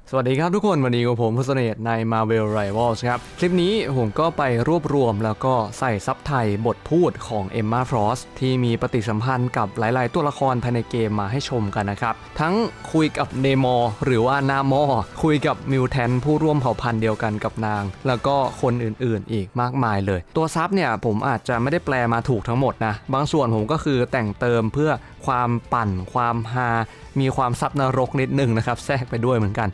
สวัสดีครับทุกคนวันนี้กับผมพุทธเสน่ห์ใน Marvel Rivals ครับคลิปนี้ผมก็ไปรวบรวมแล้วก็ใส่ซับไทยบทพูดของเอมมาฟรอสต์ที่มีปฏิสัมพันธ์กับหลายๆตัวละครภายในเกมมาให้ชมกันนะครับทั้งคุยกับเนมอร์หรือว่านามอคุยกับมิวแทนผู้ร่วมเผ่าพันธุ์เดียวกันกับนางแล้วก็คนอื่นๆอีกมากมายเลยตัวซับเนี่ยผมอาจจะไม่ได้แปลมาถูกทั้งหมดนะบางส่วนผมก็คือแต่งเติมเพื่อความปั่นความฮามีความซับนรกนิดนึงนะครับแทรกไปด้วยเหมือนกัน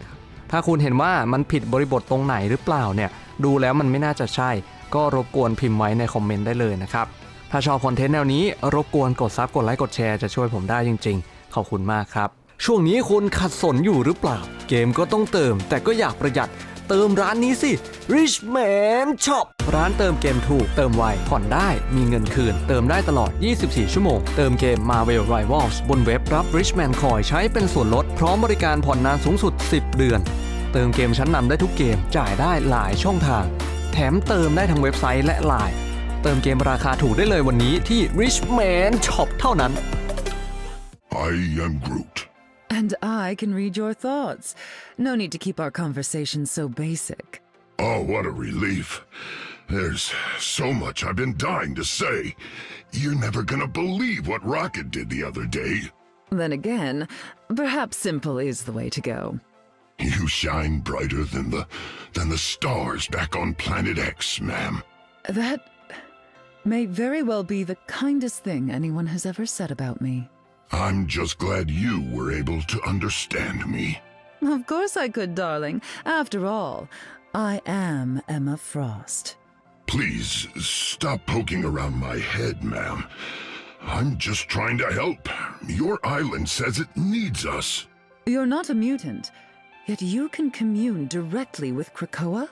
ถ้าคุณเห็นว่ามันผิดบริบทตรงไหนหรือเปล่าเนี่ยดูแล้วมันไม่น่าจะใช่ก็รบกวนพิมพ์ไว้ในคอมเมนต์ได้เลยนะครับถ้าชอบคอนเทนต์แนวนี้รบกวนกดซับกดไลค์กดแชร์จะช่วยผมได้จริงๆขอบคุณมากครับช่วงนี้คุณขัดสนอยู่หรือเปล่าเกมก็ต้องเติมแต่ก็อยากประหยัดเติมร้านนี้สิ Richman Shop ร้านเติมเกมถูกเติมไวผ่อนได้มีเงินคืนเติมได้ตลอด24ชั่วโมงเติมเกม Marvel Rivals บนเว็บรับ Richman Coin ใช้เป็นส่วนลดพร้อมบริการผ่อนนานสูงสุด10เดือนเติมเกมชั้นนำได้ทุกเกมจ่ายได้หลายช่องทางแถมเติมได้ทั้งเว็บไซต์และไลน์เติมเกมราคาถูกได้เลยวันนี้ที่ Richman Shop เท่านั้น I am Groot. And I can read your thoughts. No need to keep our conversation so basic. Oh, what a relief. There's so much I've been dying to say. You're never gonna believe what Rocket did the other day. Then again, perhaps simple is the way to go. You shine brighter than the stars back on Planet X, ma'am. That may very well be the kindest thing anyone has ever said about me. I'm just glad you were able to understand me. Of course I could, darling. After all, I am Emma Frost. Please, stop poking around my head, ma'am. I'm just trying to help. Your island says it needs us. You're not a mutant, yet you can commune directly with Krakoa?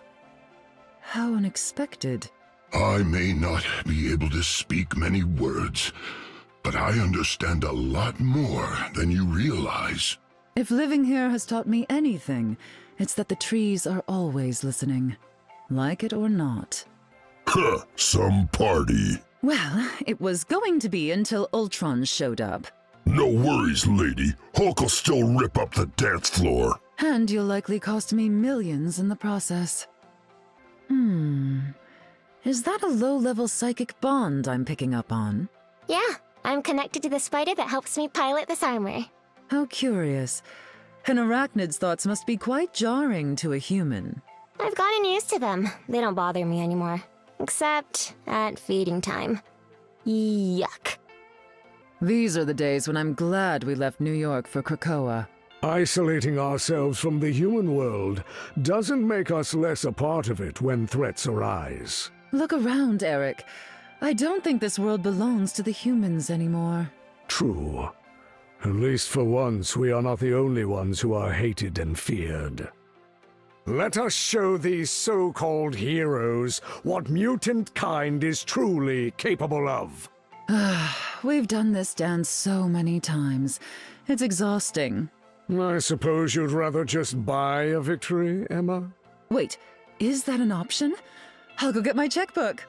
How unexpected. I may not be able to speak many words, but I understand a lot more than you realize. If living here has taught me anything, it's that the trees are always listening, like it or not. Huh, some party. Well, it was going to be until Ultron showed up. No worries, lady. Hulk will still rip up the dance floor. And you'll likely cost me millions in the process. Is that a low-level psychic bond I'm picking up on? Yeah, I'm connected to the spider that helps me pilot this armor. How curious. An arachnid's thoughts must be quite jarring to a human. I've gotten used to them. They don't bother me anymore. Except at feeding time. Yuck. These are the days when I'm glad we left New York for Krakoa. Isolating ourselves from the human world doesn't make us less a part of it when threats arise. Look around, Eric. I don't think this world belongs to the humans anymore. True. At least for once, we are not the only ones who are hated and feared. Let us show these so-called heroes what mutant kind is truly capable of. We've done this dance so many times. It's exhausting. I suppose you'd rather just buy a victory, Emma? Wait, is that an option? I'll go get my checkbook.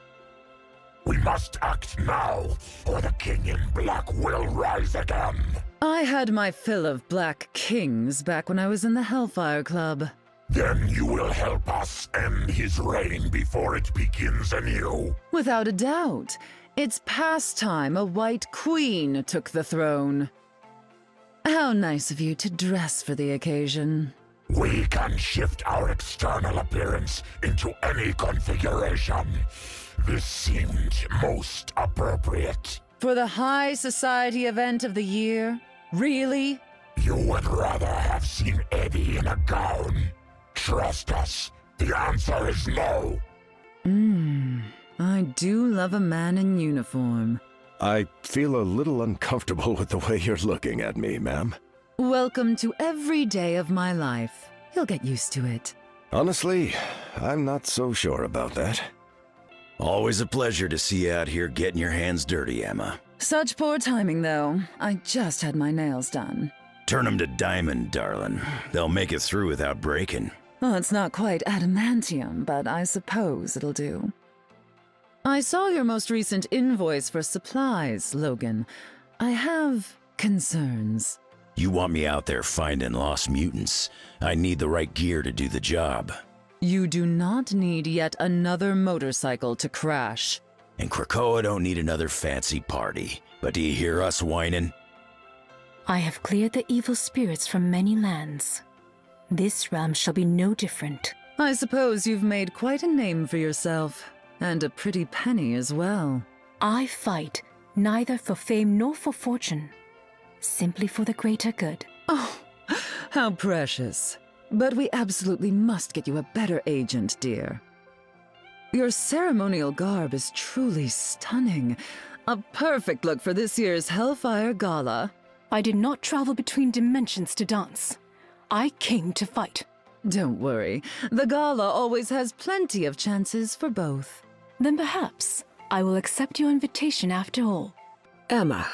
We must act now, or the King in Black will rise again. I had my fill of Black Kings back when I was in the Hellfire Club. Then you will help us end his reign before it begins anew. Without a doubt. It's past time a White Queen took the throne. How nice of you to dress for the occasion. We can shift our external appearance into any configuration. This seemed most appropriate. For the high society event of the year? Really? You would rather have seen Eddie in a gown. Trust us, the answer is no. I do love a man in uniform. I feel a little uncomfortable with the way you're looking at me, ma'am. Welcome to every day of my life. You'll get used to it. Honestly, I'm not so sure about that. Always a pleasure to see you out here getting your hands dirty, Emma. Such poor timing, though. I just had my nails done. Turn them to diamond, darling. They'll make it through without breaking. Well, it's not quite adamantium, but I suppose it'll do. I saw your most recent invoice for supplies, Logan. I have concerns. You want me out there finding lost mutants? I need the right gear to do the job. You do not need yet another motorcycle to crash. And Krakoa don't need another fancy party. But do you hear us whining? I have cleared the evil spirits from many lands. This realm shall be no different. I suppose you've made quite a name for yourself, and a pretty penny as well. I fight neither for fame nor for fortune, simply for the greater good. Oh, how precious. But we absolutely must get you a better agent, dear. Your ceremonial garb is truly stunning. A perfect look for this year's Hellfire Gala. I did not travel between dimensions to dance. I came to fight. Don't worry, the gala always has plenty of chances for both. Then perhaps I will accept your invitation after all. Emma,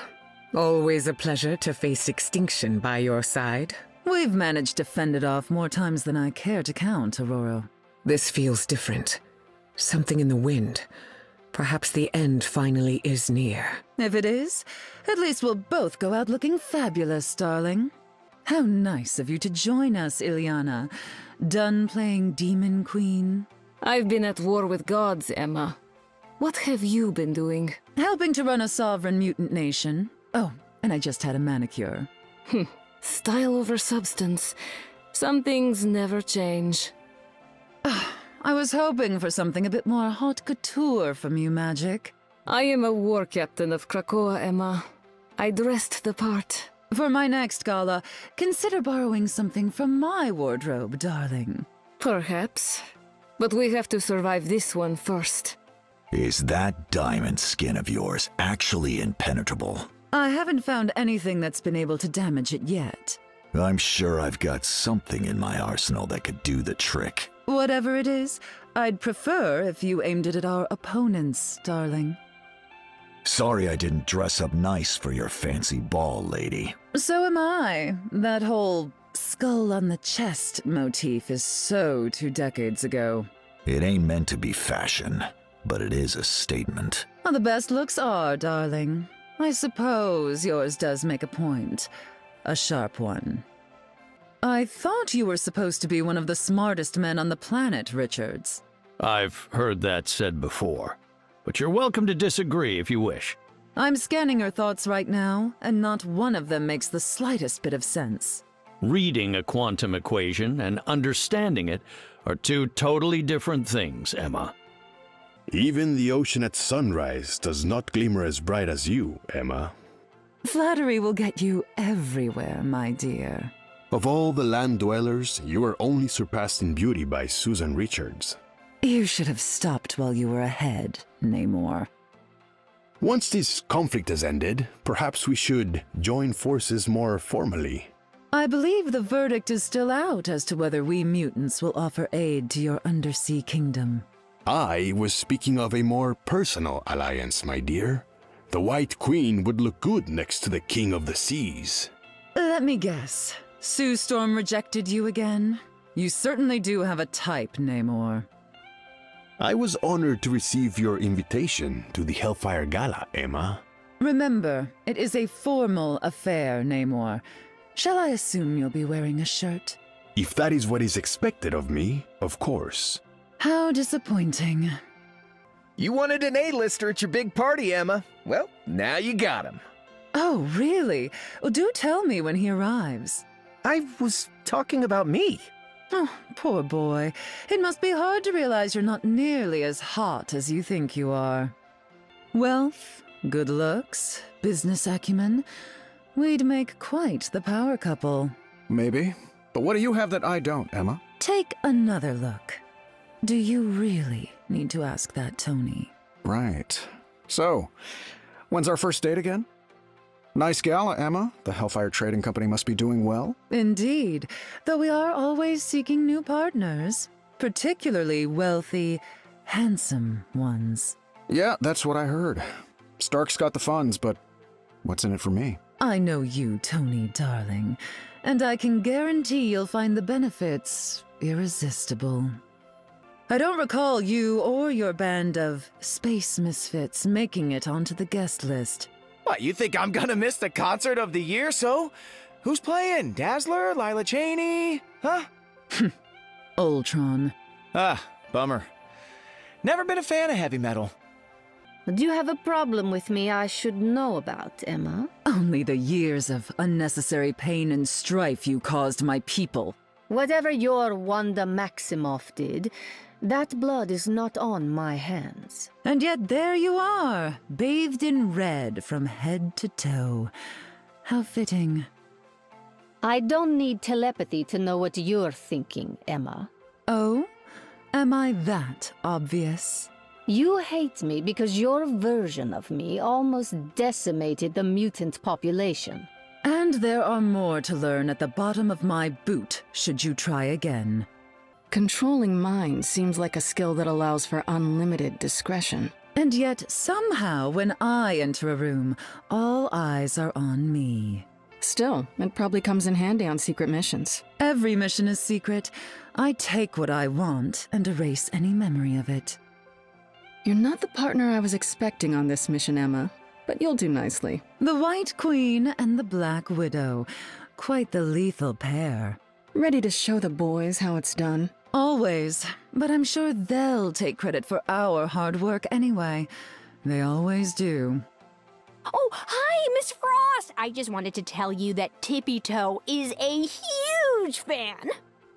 always a pleasure to face extinction by your side. We've managed to fend it off more times than I care to count, Aurora. This feels different. Something in the wind. Perhaps the end finally is near. If it is, at least we'll both go out looking fabulous, darling. How nice of you to join us, Ilyana. Done playing Demon Queen? I've been at war with gods, Emma. What have you been doing? Helping to run a sovereign mutant nation. Oh, and I just had a manicure. Style over substance. Some things never change. I was hoping for something a bit more haute couture from you, Magic. I am a war captain of Krakoa, Emma. I dressed the part. For my next gala, consider borrowing something from my wardrobe, darling. Perhaps. But we have to survive this one first. Is that diamond skin of yours actually impenetrable? I haven't found anything that's been able to damage it yet. I'm sure I've got something in my arsenal that could do the trick. Whatever it is, I'd prefer if you aimed it at our opponents, darling. Sorry I didn't dress up nice for your fancy ball, lady. So am I. That whole skull on the chest motif is so 2 decades ago. It ain't meant to be fashion, but it is a statement. Well, the best looks are, darling. I suppose yours does make a point. A sharp one. I thought you were supposed to be one of the smartest men on the planet, Richards. I've heard that said before, but you're welcome to disagree if you wish. I'm scanning your thoughts right now, and not one of them makes the slightest bit of sense. Reading a quantum equation and understanding it are 2 totally different things, Emma. Even the ocean at sunrise does not glimmer as bright as you, Emma. Flattery will get you everywhere, my dear. Of all the land dwellers, you are only surpassed in beauty by Susan Richards. You should have stopped while you were ahead, Namor. Once this conflict has ended, perhaps we should join forces more formally. I believe the verdict is still out as to whether we mutants will offer aid to your undersea kingdom. I was speaking of a more personal alliance, my dear. The White Queen would look good next to the King of the Seas. Let me guess. Sue Storm rejected you again? You certainly do have a type, Namor. I was honored to receive your invitation to the Hellfire Gala, Emma. Remember, it is a formal affair, Namor. Shall I assume you'll be wearing a shirt? If that is what is expected of me, of course. How disappointing. You wanted an A-lister at your big party, Emma. Well, now you got him. Oh, really? Well, do tell me when he arrives. I was talking about me. Oh, poor boy. It must be hard to realize you're not nearly as hot as you think you are. Wealth, good looks, business acumen. We'd make quite the power couple. Maybe. But what do you have that I don't, Emma? Take another look. Do you really need to ask that, Tony? Right. So, when's our first date again? Nice gala, Emma. The Hellfire Trading Company must be doing well. Indeed, though we are always seeking new partners, particularly wealthy, handsome ones. Yeah, that's what I heard. Stark's got the funds, but what's in it for me? I know you, Tony, darling, and I can guarantee you'll find the benefits irresistible. I don't recall you or your band of space misfits making it onto the guest list. What, you think I'm gonna miss the concert of the year, so? Who's playing? Dazzler? Lila Cheney? Huh? Ultron. Ah, bummer. Never been a fan of heavy metal. Do you have a problem with me I should know about, Emma? Only the years of unnecessary pain and strife you caused my people. Whatever your Wanda Maximoff did, that blood is not on my hands. And yet there you are, bathed in red from head to toe. How fitting. I don't need telepathy to know what you're thinking, Emma. Oh? Am I that obvious? You hate me because your version of me almost decimated the mutant population. And there are more to learn at the bottom of my boot, should you try again. Controlling minds seems like a skill that allows for unlimited discretion. And yet, somehow, when I enter a room, all eyes are on me. Still, it probably comes in handy on secret missions. Every mission is secret. I take what I want and erase any memory of it. You're not the partner I was expecting on this mission, Emma, but you'll do nicely. The White Queen and the Black Widow. Quite the lethal pair. Ready to show the boys how it's done? Always, but I'm sure they'll take credit for our hard work anyway. They always do. Oh, hi, Miss Frost! I just wanted to tell you that Tippy Toe is a huge fan.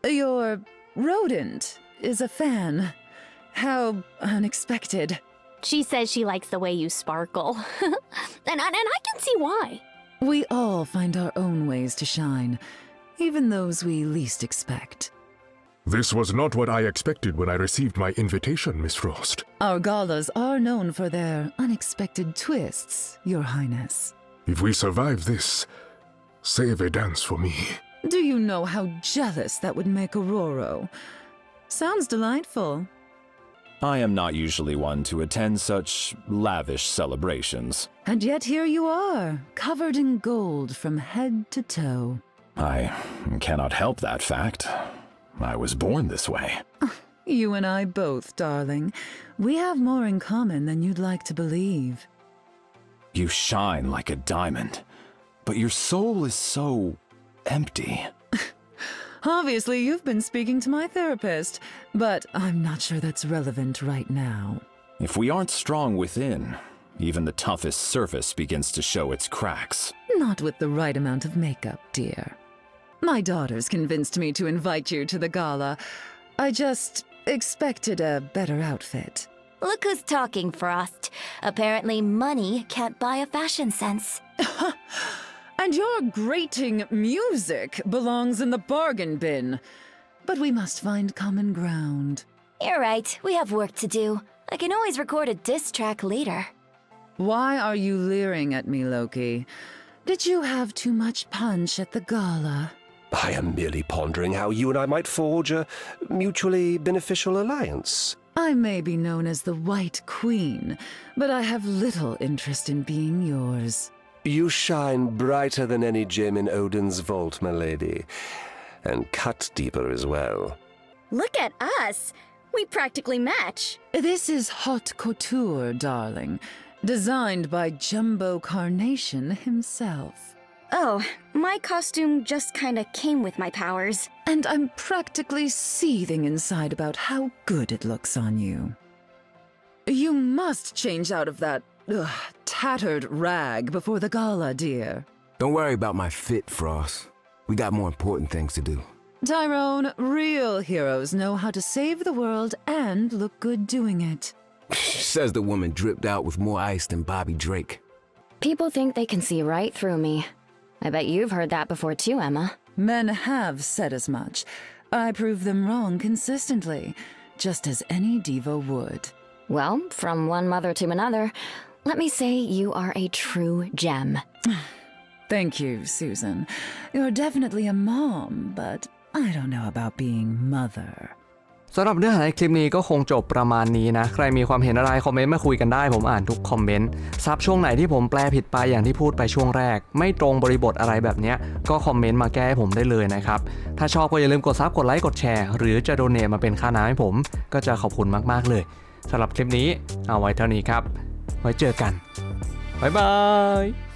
Your rodent is a fan. How unexpected. She says she likes the way you sparkle. and I can see why. We all find our own ways to shine, even those we least expect. This was not what I expected when I received my invitation, Miss Frost. Our galas are known for their unexpected twists, Your Highness. If we survive this, save a dance for me. Do you know how jealous that would make Aurora? Sounds delightful. I am not usually one to attend such lavish celebrations. And yet here you are, covered in gold from head to toe. I cannot help that fact. I was born this way. You and I both, darling. We have more in common than you'd like to believe. You shine like a diamond, but your soul is so empty. Obviously, you've been speaking to my therapist, but I'm not sure that's relevant right now. If we aren't strong within, even the toughest surface begins to show its cracks. Not with the right amount of makeup, dear. My daughters convinced me to invite you to the gala. I just expected a better outfit. Look who's talking, Frost. Apparently money can't buy a fashion sense. And your grating music belongs in the bargain bin. But we must find common ground. You're right. We have work to do. I can always record a diss track later. Why are you leering at me, Loki? Did you have too much punch at the gala? I am merely pondering how you and I might forge a mutually beneficial alliance. I may be known as the White Queen, but I have little interest in being yours. You shine brighter than any gem in Odin's vault, my lady. And cut deeper as well. Look at us! We practically match. This is haute couture, darling. Designed by Jumbo Carnation himself. Oh, my costume just kinda came with my powers. And I'm practically seething inside about how good it looks on you. You must change out of that tattered rag before the gala, dear. Don't worry about my fit, Frost. We got more important things to do. Tyrone, real heroes know how to save the world and look good doing it. Says the woman dripped out with more ice than Bobby Drake. People think they can see right through me. I bet you've heard that before too, Emma. Men have said as much. I prove them wrong consistently, just as any diva would. Well, from one mother to another, let me say you are a true gem. Thank you, Susan. You're definitely a mom, but I don't know about being mother. สำหรับเนื้อหาในคลิปนี้ก็คงจบประมาณนี้นะใครมีความเห็นอะไรคอมเมนต์มาคุยกันได้ผมอ่านทุกคอมเมนต์ซับช่วงไหนที่ผมแปลผิดไปอย่างที่พูดไปช่วงแรกไม่ตรงบริบทอะไรแบบนี้ก็คอมเมนต์มาแก้ให้ผมได้เลยนะครับถ้าชอบก็อย่าลืมกดซับกดไลค์กดแชร์หรือจะโดเนทมาเป็นค่าน้ำให้ผมก็จะขอบคุณมากๆเลยสำหรับคลิปนี้เอาไว้เท่านี้ครับไว้เจอกันบ๊ายบาย